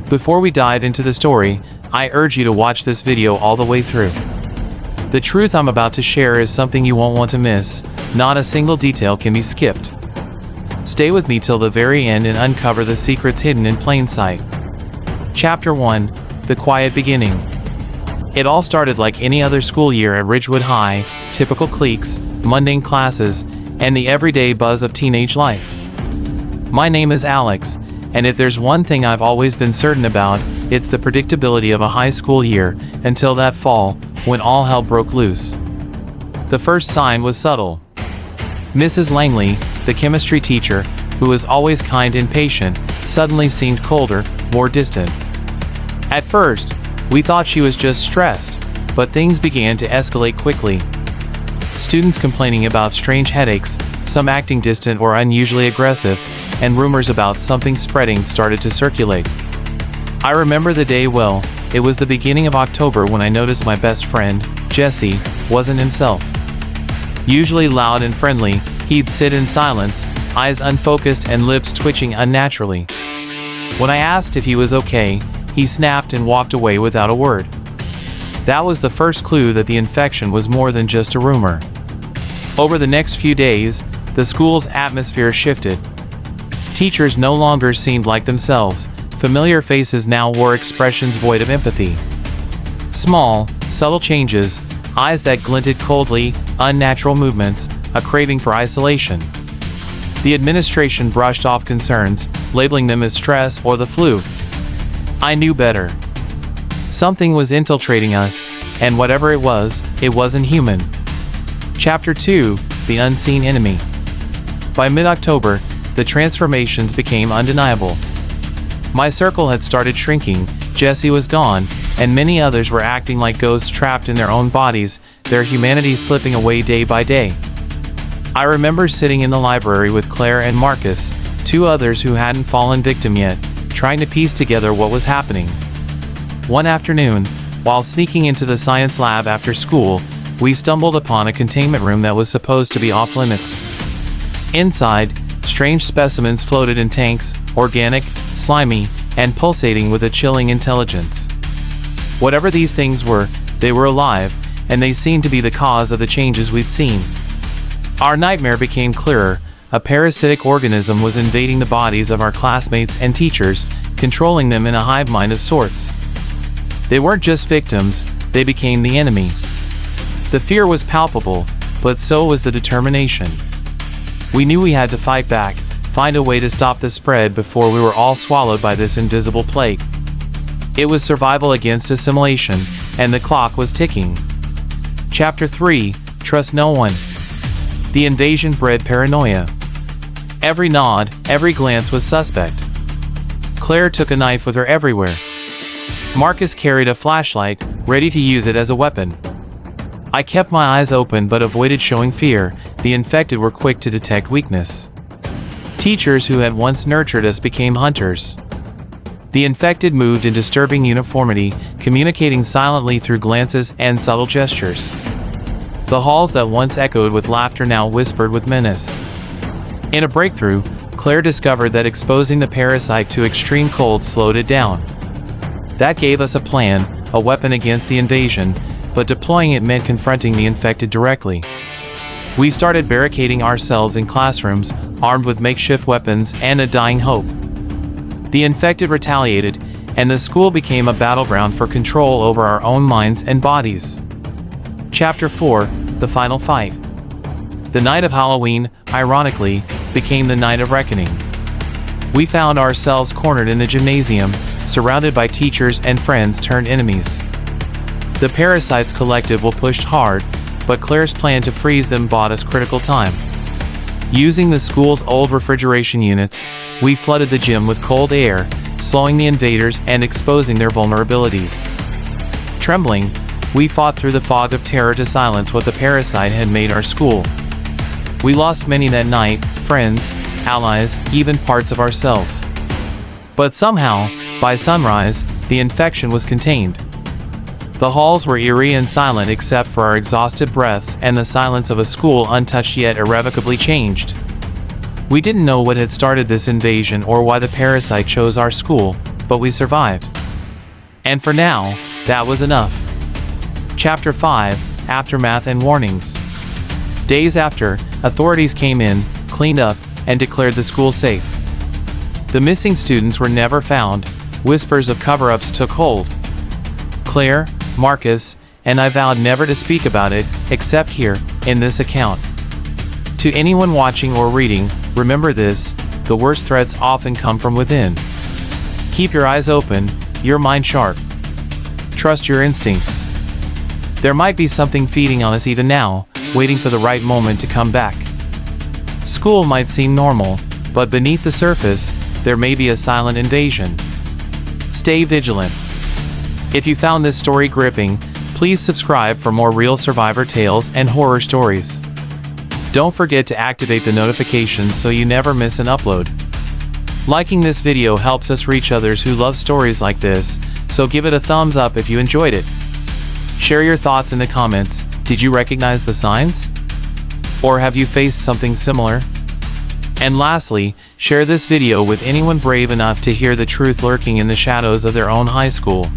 Before we dive into the story, I urge you to watch this video all the way through. The truth I'm about to share is something you won't want to miss. Not a single detail can be skipped. Stay with me till the very end and uncover the secrets hidden in plain sight. Chapter 1: The Quiet Beginning. It all started like any other school year at Ridgewood High, typical cliques, mundane classes, and the everyday buzz of teenage life. My name is Alex, and if there's one thing I've always been certain about, it's the predictability of a high school year, until that fall, when all hell broke loose. The first sign was subtle. Mrs. Langley, the chemistry teacher, who was always kind and patient, suddenly seemed colder, more distant. At first, we thought she was just stressed, but things began to escalate quickly. Students complaining about strange headaches, some acting distant or unusually aggressive, and rumors about something spreading started to circulate. I remember the day well. It was the beginning of October when I noticed my best friend, Jesse, wasn't himself. Usually loud and friendly, he'd sit in silence, eyes unfocused and lips twitching unnaturally. When I asked if he was okay, he snapped and walked away without a word. That was the first clue that the infection was more than just a rumor. Over the next few days, the school's atmosphere shifted. Teachers no longer seemed like themselves. Familiar faces now wore expressions void of empathy. Small, subtle changes, eyes that glinted coldly, unnatural movements, a craving for isolation. The administration brushed off concerns, labeling them as stress or the flu. I knew better. Something was infiltrating us, and whatever it wasn't human. Chapter 2: The Unseen Enemy. By mid-October, the transformations became undeniable. My circle had started shrinking, Jesse was gone, and many others were acting like ghosts trapped in their own bodies, their humanity slipping away day by day. I remember sitting in the library with Claire and Marcus, two others who hadn't fallen victim yet, trying to piece together what was happening. One afternoon, while sneaking into the science lab after school, we stumbled upon a containment room that was supposed to be off-limits. Inside, strange specimens floated in tanks, organic, slimy, and pulsating with a chilling intelligence. Whatever these things were, they were alive, and they seemed to be the cause of the changes we'd seen. Our nightmare became clearer. A parasitic organism was invading the bodies of our classmates and teachers, controlling them in a hive mind of sorts. They weren't just victims, they became the enemy. The fear was palpable, but so was the determination. We knew we had to fight back, find a way to stop the spread before we were all swallowed by this invisible plague. It was survival against assimilation, and the clock was ticking. Chapter 3: Trust No One. The invasion bred paranoia. Every nod, every glance was suspect. Claire took a knife with her everywhere. Marcus carried a flashlight, ready to use it as a weapon. I kept my eyes open but avoided showing fear. The infected were quick to detect weakness. Teachers who had once nurtured us became hunters. The infected moved in disturbing uniformity, communicating silently through glances and subtle gestures. The halls that once echoed with laughter now whispered with menace. In a breakthrough, Claire discovered that exposing the parasite to extreme cold slowed it down. That gave us a plan, a weapon against the invasion, but deploying it meant confronting the infected directly. We started barricading ourselves in classrooms, armed with makeshift weapons and a dying hope. The infected retaliated, and the school became a battleground for control over our own minds and bodies. Chapter 4: The Final Fight. The night of Halloween, ironically, became the night of reckoning. We found ourselves cornered in the gymnasium, surrounded by teachers and friends turned enemies. The parasites collective will pushed hard, but Claire's plan to freeze them bought us critical time. Using the school's old refrigeration units, we flooded the gym with cold air, slowing the invaders and exposing their vulnerabilities. Trembling, we fought through the fog of terror to silence what the parasite had made our school. We lost many that night, friends, allies, even parts of ourselves. But somehow, by sunrise, the infection was contained. The halls were eerie and silent except for our exhausted breaths and the silence of a school untouched yet irrevocably changed. We didn't know what had started this invasion or why the parasite chose our school, but we survived. And for now, that was enough. Chapter 5, Aftermath and Warnings. Days after, authorities came in, cleaned up, and declared the school safe. The missing students were never found. Whispers of cover-ups took hold. Claire, Marcus, and I vowed never to speak about it, except here, in this account. To anyone watching or reading, remember this: the worst threats often come from within. Keep your eyes open, your mind sharp. Trust your instincts. There might be something feeding on us even now, waiting for the right moment to come back. School might seem normal, but beneath the surface, there may be a silent invasion. Stay vigilant. If you found this story gripping, please subscribe for more real survivor tales and horror stories. Don't forget to activate the notifications so you never miss an upload. Liking this video helps us reach others who love stories like this, so give it a thumbs up if you enjoyed it. Share your thoughts in the comments. Did you recognize the signs? Or have you faced something similar? And lastly, share this video with anyone brave enough to hear the truth lurking in the shadows of their own high school.